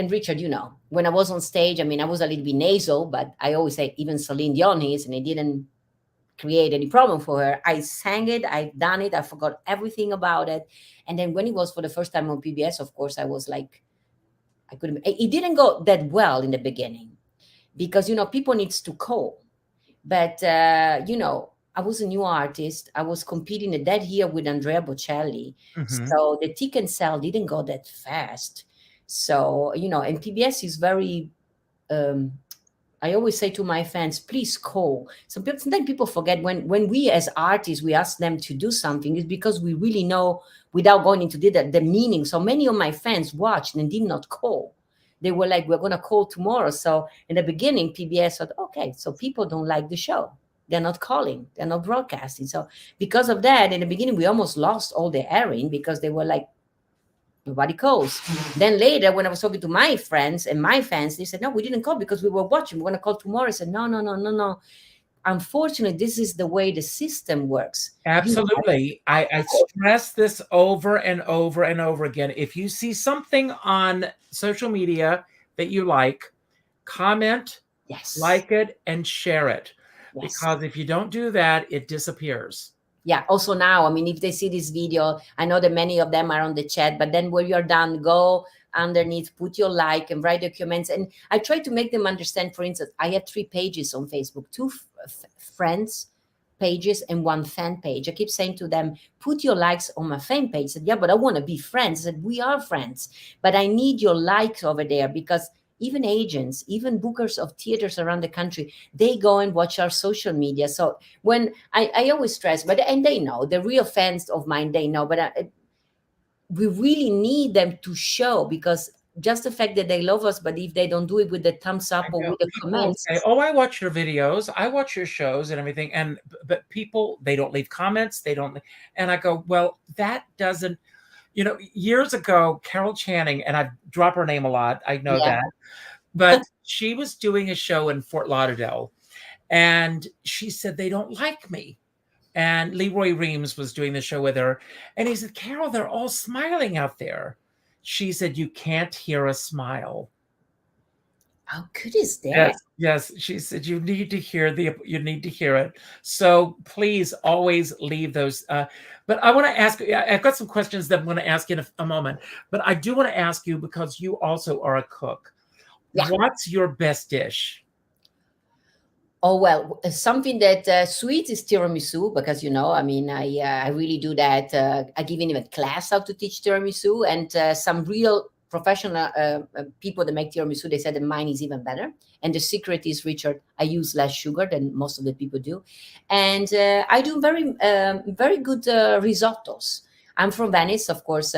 Richard, when I was on stage, I mean, I was a little bit nasal, but I always say even Celine Dion is, and it didn't create any problem for her. I sang it. I've done it. I forgot everything about it. And then when it was for the first time on PBS, of course, I was like, I couldn't. It didn't go that well in the beginning, because people needs to call. But I was a new artist. I was competing that year with Andrea Bocelli. Mhm. So the ticket sale didn't go that fast. So, and PBS is very, I always say to my fans, please call. Sometimes people forget when we as artists, we ask them to do something, it's because we really know, without going into the meaning. So many of my fans watched and did not call. They were like, we're going to call tomorrow. So in the beginning, PBS thought, okay, so people don't like the show. They're not calling. They're not broadcasting. So because of that, in the beginning, we almost lost all the airing, because they were like, nobody calls. Then later, when I was talking to my friends and my fans, they said, no, we didn't call because we were watching. We're going to call tomorrow. I said, no. Unfortunately, this is the way the system works. Absolutely. I stress this over and over and over again. If you see something on social media that you like, comment, Yes. like it, and share it. Yes. Because if you don't do that, it disappears. Yeah. Also now, I mean, if they see this video, I know that many of them are on the chat, but then when you're done, go underneath, put your like and write the comments. And I try to make them understand, for instance, I have 3 pages on Facebook, 2 friends pages and 1 fan page. I keep saying to them, put your likes on my fan page. I said, yeah, but I want to be friends. I said, we are friends, but I need your likes over there, because even agents, even bookers of theaters around the country, they go and watch our social media. So when I always stress, and they know, the real fans of mine, they know, but we really need them to show, because just the fact that they love us, but if they don't do it with the thumbs up or with the comments. Say, oh, I watch your videos, I watch your shows and everything. But people, they don't leave comments. They don't. And I go, well, that doesn't, years ago, Carol Channing, and I drop her name a lot, I know that, but she was doing a show in Fort Lauderdale, and she said, they don't like me. And Leroy Reams was doing the show with her, and he said, Carol, they're all smiling out there. She said, you can't hear a smile. How good is that? Yes, yes. She said you need to hear it. So please always leave those. But I want to ask. I've got some questions that I'm going to ask in a moment. But I do want to ask you because you also are a cook. Yeah. What's your best dish? Oh, well, something that sweet is tiramisu, because, I mean, I really do that. I give even a class how to teach tiramisu, and some real professional people that make tiramisu, they said that mine is even better. And the secret is, Richard, I use less sugar than most of the people do. And I do very good risottos. I'm from Venice, of course.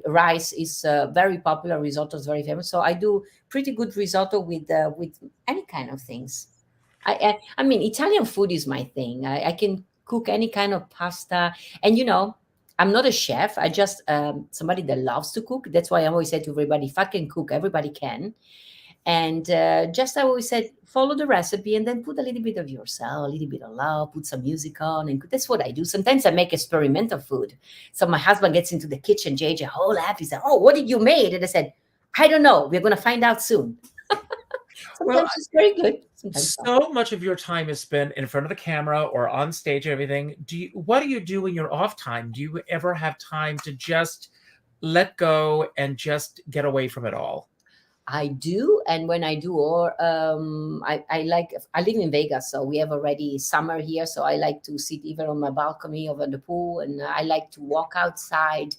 Rice is very popular. Risotto is very famous. So I do pretty good risotto with any kind of things. I mean, Italian food is my thing. I can cook any kind of pasta, and I'm not a chef. I just somebody that loves to cook. That's why I always say to everybody, if I can cook, everybody can. And just I always said, follow the recipe and then put a little bit of yourself, a little bit of love, put some music on, and that's what I do. Sometimes I make experimental food. So my husband gets into the kitchen, JJ, whole happy, said, "Oh, what did you make?" And I said, "I don't know. We're gonna find out soon." Sometimes it's very good. Sometimes so much of your time is spent in front of the camera or on stage and everything. What do you do in your off time? Do you ever have time to just let go and just get away from it all? I do, and when I do, or I live in Vegas, so we have already summer here. So I like to sit either on my balcony over the pool, and I like to walk outside.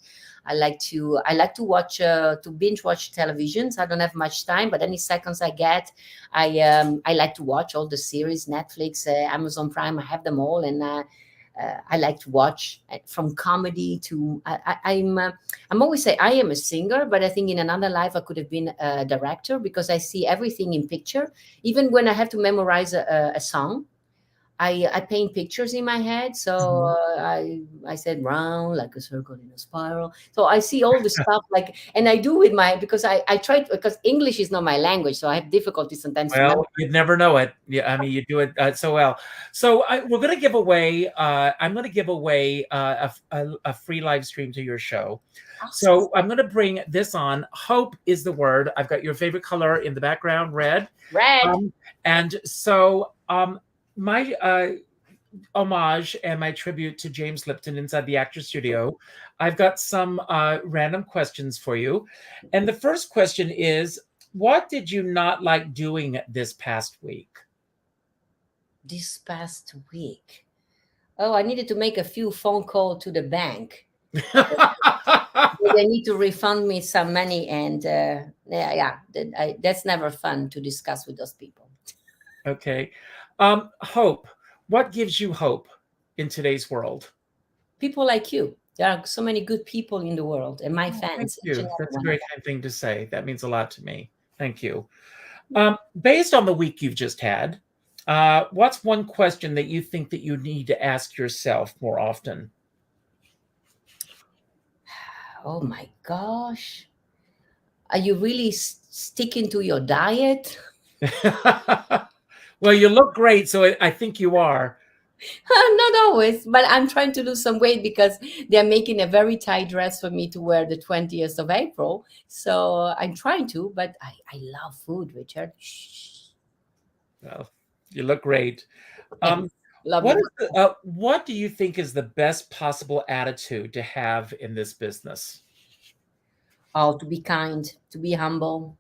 I like to watch to binge watch television. So I don't have much time, but any seconds I get, I like to watch all the series, Netflix, Amazon Prime. I have them all, and I like to watch from comedy to I'm always say I am a singer, but I think in another life I could have been a director, because I see everything in picture. Even when I have to memorize a song, I paint pictures in my head. So I said round like a circle in a spiral. So I see all the stuff and I do with because I try because English is not my language, so I have difficulty sometimes. Well, you'd never know it. Yeah, I mean, you do it so well. So we're going to give away. I'm going to give away a free live stream to your show. Awesome. So I'm going to bring this on. Hope is the word. I've got your favorite color in the background, red. Red. And so my homage and my tribute to James Lipton inside the Actors Studio. I've got some random questions for you. And the first question is, what did you not like doing this past week? This past week? Oh, I needed to make a few phone calls to the bank. They need to refund me some money, and that's never fun to discuss with those people. Okay. Hope. What gives you hope in today's world? People like you. There are so many good people in the world, and my fans. Thank you. That's a very kind thing to say. That means a lot to me. Thank you. Based on the week you've just had, what's one question that you think that you need to ask yourself more often? Oh my gosh. Are you really sticking to your diet? Well, you look great, so I think you are. Not always, but I'm trying to lose some weight because they're making a very tight dress for me to wear the 20th of April. So I'm trying to, but I love food, Richard. Shh. Well, you look great. What do you think is the best possible attitude to have in this business? Oh, to be kind, to be humble,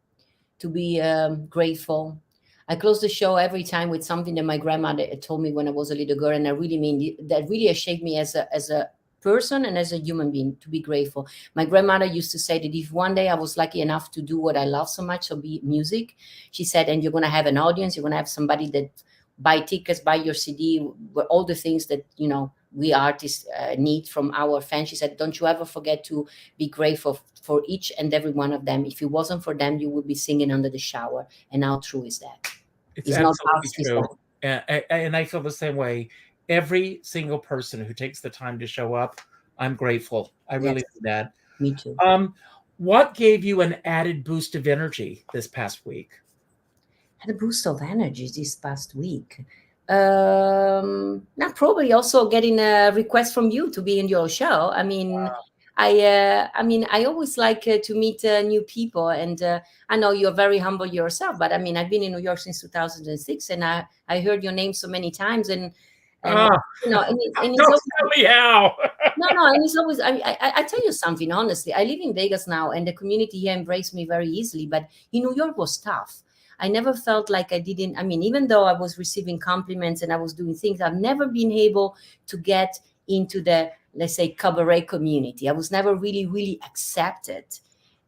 to be grateful. I close the show every time with something that my grandmother told me when I was a little girl, and I really mean that really shaped me as a person and as a human being, to be grateful. My grandmother used to say that if one day I was lucky enough to do what I love so much, so be music, she said, and you're going to have an audience, you're going to have somebody that buy tickets, buy your CD, all the things that, we artists need from our fans. She said, don't you ever forget to be grateful for each and every one of them. If it wasn't for them, you would be singing under the shower. And how true is that? It's absolutely true. And I feel the same way. Every single person who takes the time to show up, I'm grateful. I really do that. Me too. What gave you an added boost of energy this past week? Had a boost of energy this past week. Not probably also getting a request from you to be in your show. I mean, wow. I mean, I always like to meet new people, and I know you're very humble yourself, but I mean, I've been in New York since 2006, and I heard your name so many times, and Ah, and it's don't always, tell me how. no, and it's always, I tell you something, honestly, I live in Vegas now, and the community here embraced me very easily, but in New York was tough. I never felt like I didn't, I mean, even though I was receiving compliments and I was doing things, I've never been able to get into the, let's say, cabaret community. I was never really, really accepted.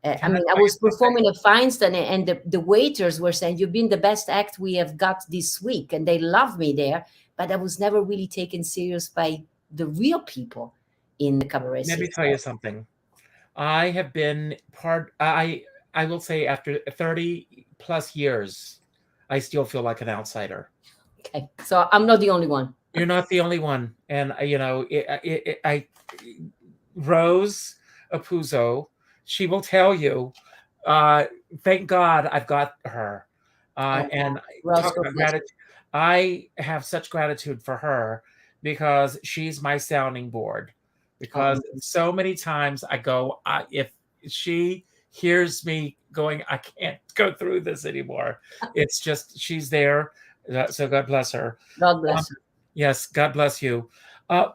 I Can I mean, I tell you was something? performing at Feinstein, and the waiters were saying, "You've been the best act we have got this week," and they loved me there. But I was never really taken serious by the real people in the cabaret Let me scene. tell you something. I have been part. I will say after 30 plus years, I still feel like an outsider. Okay, so I'm not the only one. You're not the only one, and I Rose Apuzzo, she will tell you. Uh, thank God I've got her, Oh, and talk Roscoe, about yes. gratitude. I have such gratitude for her because she's my sounding board. Because Oh, so many times I go, if she hears me going, I can't go through this anymore. It's just she's there. So God bless her. God Um, bless her. yes, God bless you.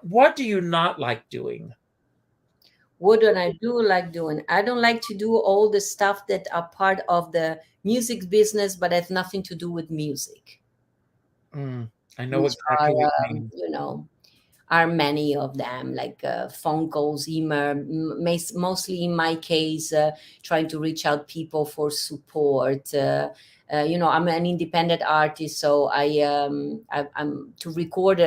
What do you not like doing? What do I do like doing? I don't like to do all the stuff that are part of the music business, but have nothing to do with music, Mm, I know which exactly are, what you mean. are many of them, like phone calls, email, mostly in my case, trying to reach out people for support. I'm an independent artist, so I'm to record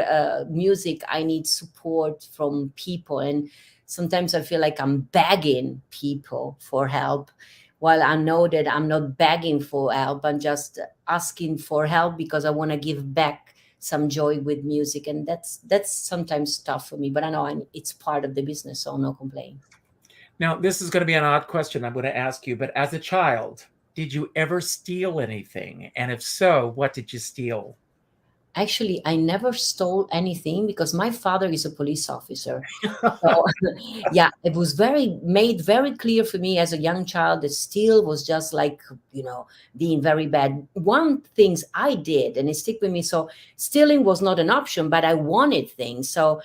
music. I need support from people, and sometimes I feel like I'm begging people for help. While I know that I'm not begging for help, I'm just asking for help because I want to give back some joy with music, and that's sometimes tough for me, but I know it's part of the business, so no complaint. Now, this is going to be an odd question I'm going to ask you, but as a child, did you ever steal anything? And if so, what did you steal? Actually, I never stole anything because my father is a police officer. So yeah, it was very clear for me as a young child that steal was just like, being very bad. One things I did, and it stick with me. So stealing was not an option, but I wanted things. So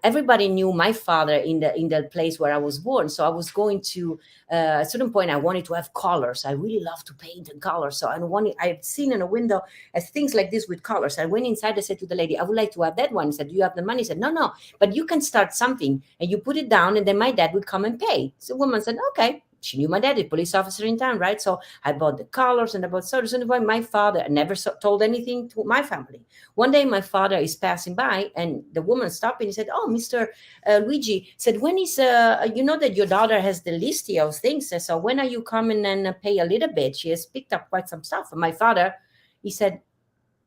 everybody knew my father in the place where I was born. So I was going to at a certain point I wanted to have colors. I really love to paint and colors. So I've seen in a window as things like this with colors. I went inside, I said to the lady, I would like to have that one. I said, do you have the money? He said, no, but you can start something and you put it down and then my dad would come and pay. So the woman said, okay. She knew my dad, a police officer in town, right? So I bought the colors and I bought sodas. And my father never told anything to my family. One day my father is passing by and the woman stopped and he said, oh, Mr. Luigi said, when is, you know that your daughter has the list here of things. So when are you coming and pay a little bit? She has picked up quite some stuff. And my father, he said,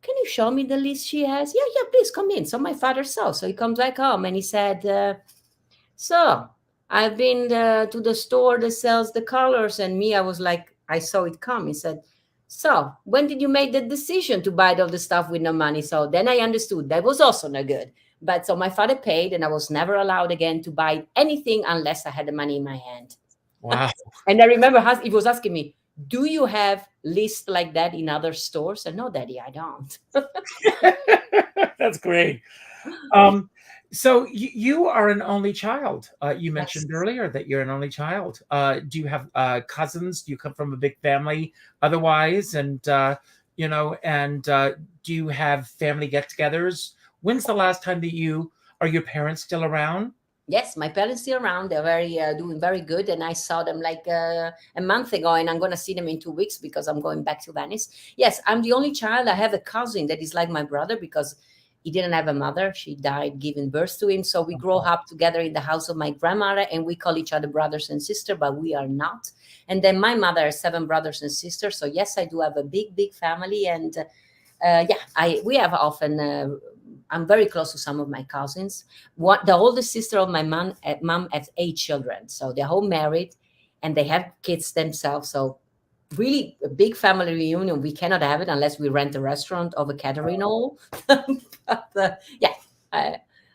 can you show me the list she has? Yeah, please come in. So my father saw. So he comes back home and he said, so I've been to the store that sells the colors. And me, I was like, I saw it come. He said, so when did you make the decision to buy all the stuff with no money? So then I understood that was also not good. But so my father paid and I was never allowed again to buy anything unless I had the money in my hand. Wow. And I remember he was asking me, do you have lists like that in other stores? And no, Daddy, I don't. That's great. So you are an only child. You mentioned Yes. earlier that you're an only child. Do you have cousins? Do you come from a big family otherwise? And, do you have family get-togethers? When's the last time that are your parents still around? Yes, my parents still around. They're doing very good, and I saw them like a month ago, and I'm going to see them in 2 weeks because I'm going back to Venice. Yes, I'm the only child. I have a cousin that is like my brother because he didn't have a mother. She died giving birth to him. So we grow up together in the house of my grandmother, and we call each other brothers and sisters, but we are not. And then my mother has 7 brothers and sisters. So yes, I do have a big family, and we have often. I'm very close to some of my cousins. The oldest sister of my mom has 8 children, so they're all married, and they have kids themselves. So really a big family reunion. We cannot have it unless we rent a restaurant of a catering hall. But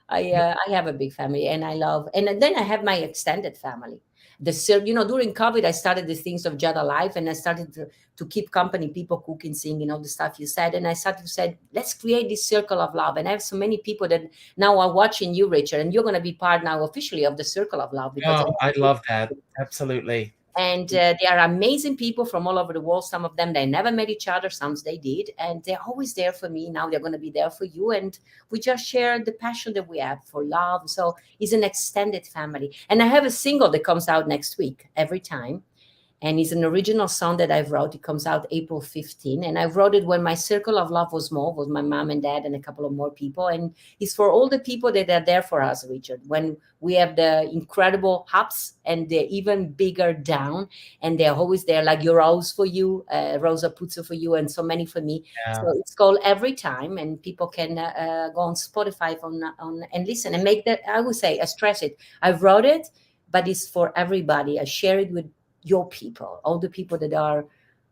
I have a big family, and I love, and then I have my extended family. During COVID, I started the things of Giada Life, and I started to keep company, people cooking, singing, all the stuff you said. And I started to say, let's create this circle of love. And I have so many people that now are watching you, Richard, and you're going to be part now officially of the circle of love because Oh, I love that. Absolutely. and they are amazing people from all over the world. Some of them, they never met each other. Some they did. And they're always there for me. Now they're going to be there for you. And we just share the passion that we have for love. So it's an extended family. And I have a single that comes out next week every time. And it's an original song that I wrote. It comes out April 15. And I wrote it when my circle of love was small, with my mom and dad and a couple of more people. And it's for all the people that are there for us, Richard, when we have the incredible ups and the even bigger down. And they're always there, like your Rose for you, Rosa Puzzo for you, and so many for me. Yeah. So it's called Every Time. And people can go on Spotify and listen and make that. I would say, I stress it. I wrote it, but it's for everybody. I share it with your people, all the people that are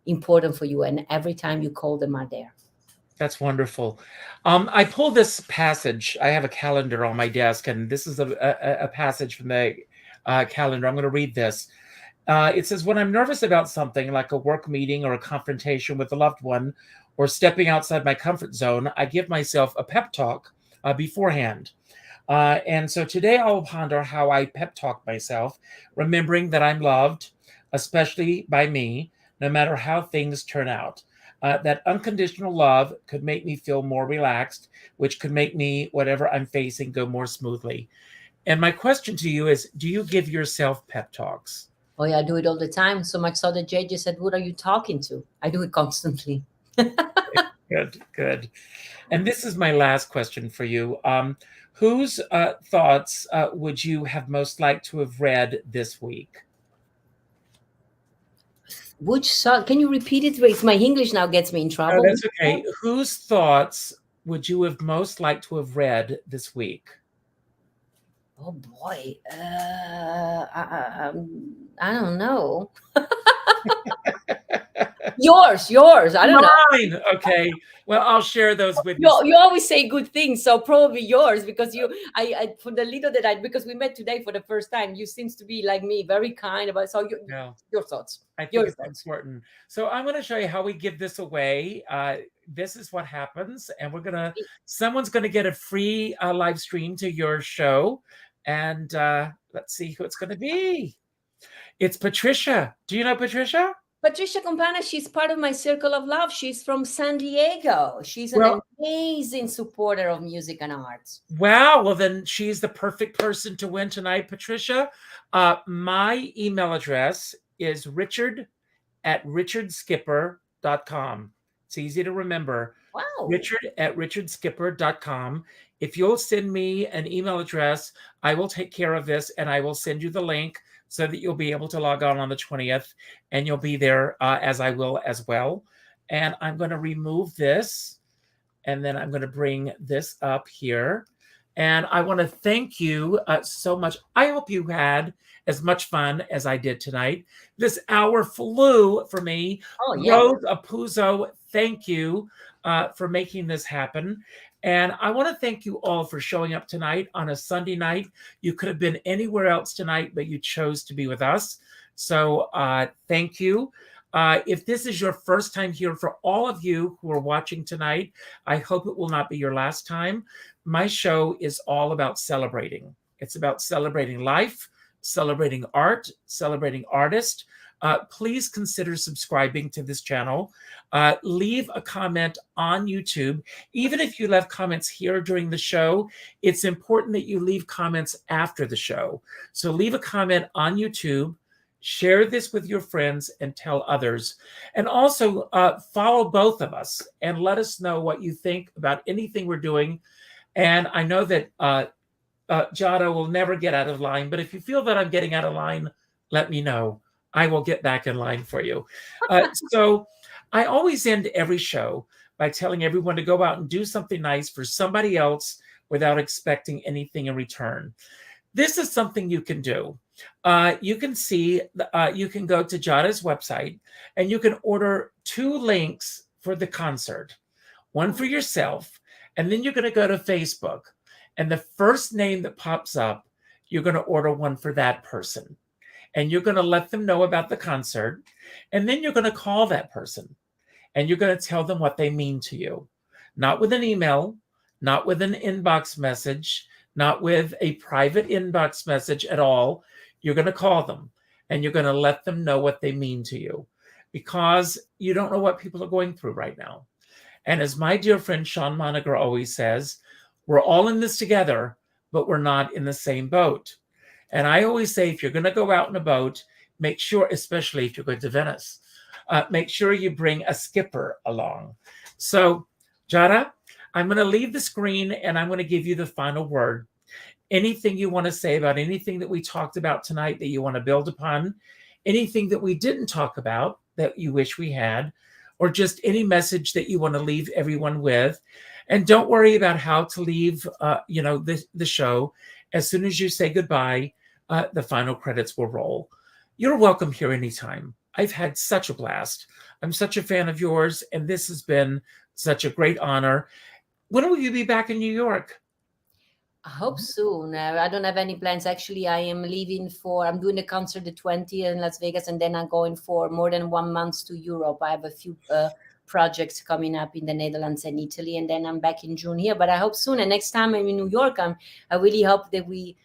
important for you, and every time you call them are there. That's wonderful. I pulled this passage. I have a calendar on my desk, and this is a passage from the calendar. I'm going to read this. It says, when I'm nervous about something like a work meeting or a confrontation with a loved one or stepping outside my comfort zone, I give myself a pep talk beforehand. And so today I'll ponder how I pep talk myself, remembering that I'm loved, especially by me, no matter how things turn out. That unconditional love could make me feel more relaxed, which could make me, whatever I'm facing, go more smoothly. And my question to you is, do you give yourself pep talks? Oh yeah, I do it all the time. So much so that JJ said, what are you talking to? I do it constantly. Good. And this is my last question for you. Whose thoughts would you have most liked to have read this week? Which song? Can you repeat it? It's my English now gets me in trouble. Oh, that's okay. Whose thoughts would you have most liked to have read this week? Oh boy, I don't know. yours. I don't know. Mine. Okay. Well, I'll share those with you. You always say good things, so probably yours, because I for the little that because we met today for the first time, you seems to be like me, very kind about. So your thoughts. I think it's important. So I'm going to show you how we give this away. This is what happens, and someone's going to get a free live stream to your show, and let's see who it's going to be. It's Patricia. Do you know Patricia? Patricia Campana, she's part of my circle of love. She's from San Diego. She's an amazing supporter of music and arts. Wow. Well, then she's the perfect person to win tonight, Patricia. My email address is richard@richardskipper.com. It's easy to remember. Wow. richard@richardskipper.com. If you'll send me an email address, I will take care of this, and I will send you the link so that you'll be able to log on the 20th, and you'll be there as I will as well. And I'm going to remove this, and then I'm going to bring this up here. And I want to thank you so much. I hope you had as much fun as I did tonight. This hour flew for me. Oh, yeah. Rose Apuzzo, thank you for making this happen. And I want to thank you all for showing up tonight on a Sunday night. You could have been anywhere else tonight, but you chose to be with us. So thank you. If this is your first time here, for all of you who are watching tonight, I hope it will not be your last time. My show is all about celebrating. It's about celebrating life, celebrating art, celebrating artists. Please consider subscribing to this channel. Leave a comment on YouTube. Even if you left comments here during the show, it's important that you leave comments after the show. So leave a comment on YouTube, share this with your friends, and tell others. And also follow both of us and let us know what you think about anything we're doing. And I know that Giada will never get out of line, but if you feel that I'm getting out of line, let me know. I will get back in line for you. So I always end every show by telling everyone to go out and do something nice for somebody else without expecting anything in return. This is something you can do. You can go to Giada's website and you can order 2 links for the concert, one for yourself, and then you're going to go to Facebook And the first name that pops up, you're going to order one for that person. And you're going to let them know about the concert. And then you're going to call that person. And you're going to tell them what they mean to you. Not with an email, not with an inbox message, not with a private inbox message at all. You're going to call them. And you're going to let them know what they mean to you. Because you don't know what people are going through right now. And as my dear friend Sean Monager always says, we're all in this together, but we're not in the same boat. And I always say, if you're going to go out in a boat, make sure, especially if you're going to Venice, make sure you bring a skipper along. So, Giada, I'm going to leave the screen and I'm going to give you the final word. Anything you want to say about anything that we talked about tonight that you want to build upon, anything that we didn't talk about that you wish we had, or just any message that you want to leave everyone with. And don't worry about how to leave, the show. As soon as you say goodbye, the final credits will roll. You're welcome here anytime. I've had such a blast. I'm such a fan of yours, and this has been such a great honor. When will you be back in New York? I hope soon. I don't have any plans. Actually, I'm doing a concert the 20th in Las Vegas, and then I'm going for more than 1 month to Europe. I have a few projects coming up in the Netherlands and Italy, and then I'm back in June here. But I hope soon. And next time I'm in New York, I really hope that we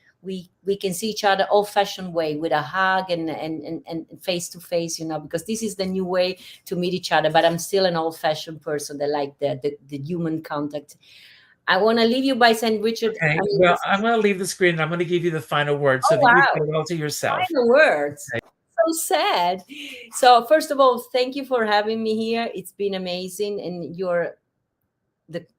can see each other old-fashioned way, with a hug and face-to-face, because this is the new way to meet each other. But I'm still an old-fashioned person that like the human contact. I want to leave you by saying, Richard. Okay, I'm going to leave the screen and I'm going to give you the final word so that you can well to yourself. Final words. Okay. So sad. So first of all, thank you for having me here. It's been amazing, and you're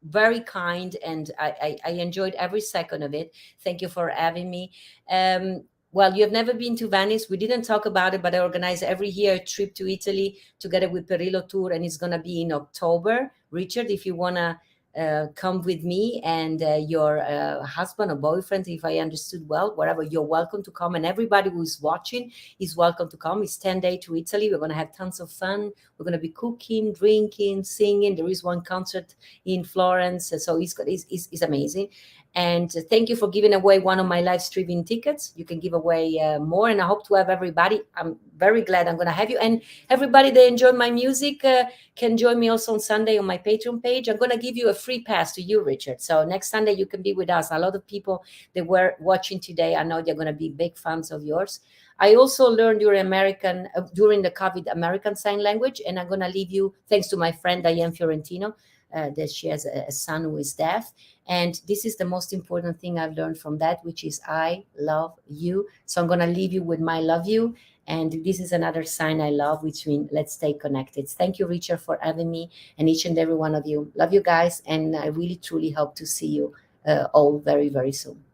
very kind, and I enjoyed every second of it. Thank you for having me. Well, you have never been to Venice. We didn't talk about it, but I organize every year a trip to Italy together with Perillo Tour, and it's going to be in October. Richard, if you want to come with me and your husband or boyfriend, if I understood well, whatever, you're welcome to come. And everybody who's watching is welcome to come. It's 10 days to Italy. We're going to have tons of fun. We're going to be cooking, drinking, singing. There is one concert in Florence. So it's amazing. And thank you for giving away one of my live streaming tickets. You can give away more, and I hope to have everybody. I'm very glad I'm going to have you. And everybody that enjoy my music can join me also on Sunday on my Patreon page. I'm going to give you a free pass to you, Richard. So next Sunday you can be with us. A lot of people that were watching today, I know they're going to be big fans of yours. I also learned during the COVID American Sign Language, and I'm going to leave you, thanks to my friend Diane Fiorentino, that she has a son who is deaf. And this is the most important thing I've learned from that, which is I love you. So I'm going to leave you with my love you. And this is another sign I love, which means let's stay connected. Thank you, Richard, for having me, and each and every one of you. Love you guys. And I really, truly hope to see you all very, very soon.